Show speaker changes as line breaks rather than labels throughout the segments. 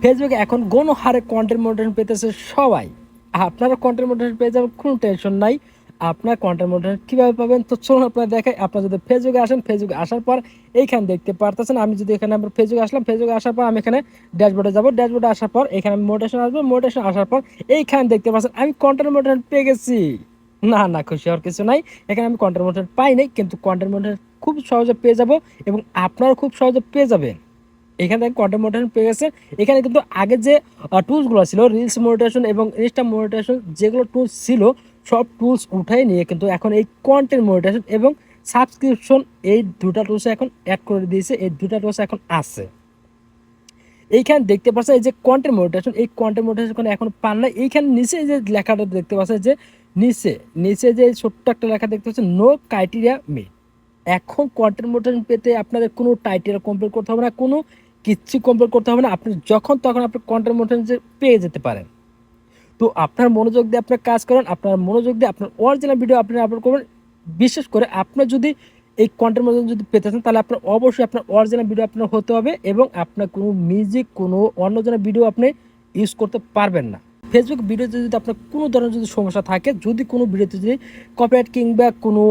ফেসবুকে এখন গণহারে কন্টেন্ট মোটিভেশন পেতেছে সবাই। আপনারা কন্টেন্ট মোটিভেশন পেয়ে যাবেন, কোনো টেনশন নাই। আপনার কন্টেন্ট মোটিভেশন কিভাবে পাবেন? তো চলুন আপনারা দেখাই। আপনারা যদি ফেসবুকে আসেন, ফেসবুকে আসার পর এইখানে দেখতে পারতেছেন, আমি যদি এখানে আবার ফেসবুকে আসলাম, ফেসবুকে আসার পর আমি এখানে ড্যাশবোর্ডে যাব। ড্যাশবোর্ডে আসার পর এখানে আমি মোটিভেশন আসবো, মোটিভেশন আসার পর এইখানে দেখতে পাচ্ছেন আমি কন্টেন্ট মোটিভেশন পেয়ে গেছি। না খুশি হওয়ার কিছু নাই। এখানে আমি কন্টেন্ট মোটিভেশন পাই নাই, কিন্তু কন্টেন্ট মোটিভেশন খুব সহজে পেয়ে যাব এবং আপনারাও খুব সহজে পেয়ে যাবেন। এখানে কন্টেন্ট মনিটাইজেশন পেয়ে গেছে। এখানে কিন্তু আগে যে টুলসগুলো ছিল, রিলস মনিটাইজেশন এবং ইনস্টা মনিটাইজেশন, যেগুলো টুলস ছিল সব টুলস উঠাই নিয়ে কিন্তু এখন এই কন্টেন্ট মনিটাইজেশন এবং সাবস্ক্রিপশন, এই দুটা টুলস এখন অ্যাড করে দিয়েছে। এই দুটা টুলস এখন আছে। এইখানে দেখতে পাচ্ছেন এই যে কন্টেন্ট মনিটাইজেশন, এই কন্টেন্ট মনিটাইজেশন এখন পান না। এইখানে নিচে যে লেখাটা দেখতে পাচ্ছেন, যে নিচে নিচে যে ছোট্ট একটা লেখা দেখতে পাচ্ছেন, নো ক্রাইটেরিয়া মেট। এখন কন্টেন্ট মনিটাইজেশন পেতে আপনাদের কোনো টাইটেল কমপ্লিট করতে হবে না, কোনো কিচ্ছু কমপ্লিট করতে হবে না। আপনি যখন তখন আপনি কন্টেন্ট মনিটাইজেশন পেয়ে যেতে পারেন। তো আপনার মনোযোগ দিয়ে আপনার কাজ করেন, আপনার মনোযোগ দিয়ে আপনার অরিজিনাল ভিডিও আপনি আপলোড করবেন। বিশেষ করে আপনার যদি এই কন্টেন্ট মনিটাইজেশন যদি পেতে চান, তাহলে আপনার অবশ্যই আপনার অরিজিনাল ভিডিও আপনার হতে হবে এবং আপনার কোনো মিউজিক, কোনো অন্যজনের ভিডিও আপনি ইউজ করতে পারবেন না। ফেসবুক ভিডিওতে যদি আপনার কোনো ধরনের যদি সমস্যা থাকে, যদি কোনো ভিডিওতে যদি কপিরাইট কিংবা কোনো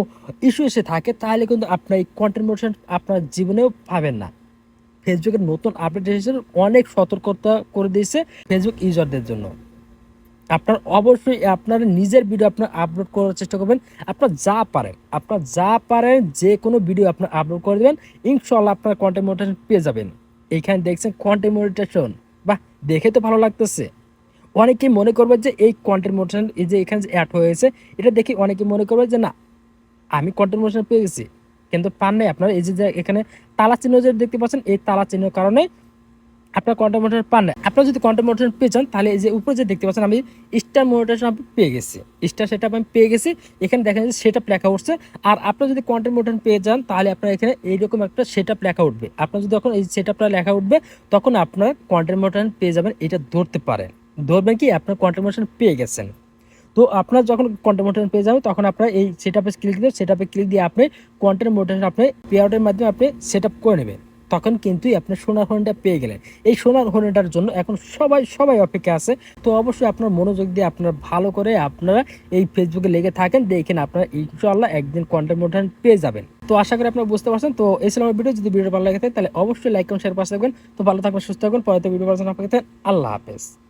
ইস্যু এসে থাকে, তাহলে কিন্তু আপনার এই কন্টেন্ট মনিটাইজেশন আপনার জীবনেও পাবেন না। ফেসবুকের নতুন আপডেট এসেছে, অনেক সতর্কতা করে দিয়েছে ফেসবুক ইউজারদের জন্য। আপনার অবশ্যই আপনার নিজের ভিডিও আপনার আপলোড করার চেষ্টা করবেন। আপনার যা পারেন যে কোনো ভিডিও আপনার আপলোড করে দেবেন, ইনশাআল্লাহ আপনার কন্টেন্ট মনিটাইজেশন পেয়ে যাবেন। এইখানে দেখছেন কন্টেন্ট মনিটাইজেশন, বাহ, দেখে তো ভালো লাগতেছে। অনেকেই মনে করবে যে এই কন্টেন্ট মনিটাইজেশন, এই যে এখানে যে অ্যাড হয়েছে, এটা দেখে অনেকে মনে করবে যে না, আমি কন্টেন্ট মনিটাইজেশন পেয়ে গেছি, কিন্তু পান নাই। আপনারা এই যে এখানে তালা চিহ্ন যে দেখতে পাচ্ছেন, এই তালা চিহ্নের কারণে আপনার কন্টেন্ট মনিটাইজেশন পান না। আপনারা যদি কন্টেন্ট মনিটাইজেশন পেয়ে যান, তাহলে এই যে উপরে যে দেখতে পাচ্ছেন আমি স্টার মনিটাইজেশন আমি পেয়ে গেছি, স্টার সেটআপ আমি পেয়ে গেছি। এখানে দেখেন যে সেটআপ লেখা উঠছে। আর আপনারা যদি কন্টেন্ট মনিটাইজেশন পেয়ে যান, তাহলে আপনার এখানে এইরকম একটা সেটআপ লেখা উঠবে। আপনার যদি যখন এই সেটআপটা লেখা উঠবে, তখন আপনার কন্টেন্ট মনিটাইজেশন পেয়ে যাবেন। এটা ধরতে পারেন, ধরবেন কি আপনার কন্টেন্ট মনিটাইজেশন পেয়ে গেছেন। তো আপনার যখন কন্টেন্ট মনিটাইজেশন পেয়ে যাবেন, তখন আপনার এই সেটআপে ক্লিক দিবেন। সেটআপে ক্লিক দিয়ে আপনি কন্টেন্ট মনিটাইজেশন আপনি পে আউটের মাধ্যমে আপনি সেটআপ করে নেবেন। তখন কিন্তু আপনি সোনার হরিণটা পেয়ে গেলেন। এই সোনার হরিণটার জন্য এখন সবাই অপেক্ষা আছে। তো অবশ্যই আপনার মনোযোগ দিয়ে আপনারা ভালো করে আপনারা এই ফেসবুকে লেগে থাকেন, দেখেন আপনারা ইনশাআল্লাহ একদিন কন্টেন্ট মনিটাইজেশন পেয়ে যাবেন। তো আশা করি আপনারা বুঝতে পারছেন। তো এই ছিল আমার ভিডিও। যদি ভিডিও ভালো লাগে থাকে, তাহলে অবশ্যই লাইক করুন, শেয়ার পাশে থাকবেন। তো ভালো থাকবেন, সুস্থ থাকবেন। পরবর্তী ভিডিও পাওয়ার জন্য আপনাকে আল্লাহ হাফেজ।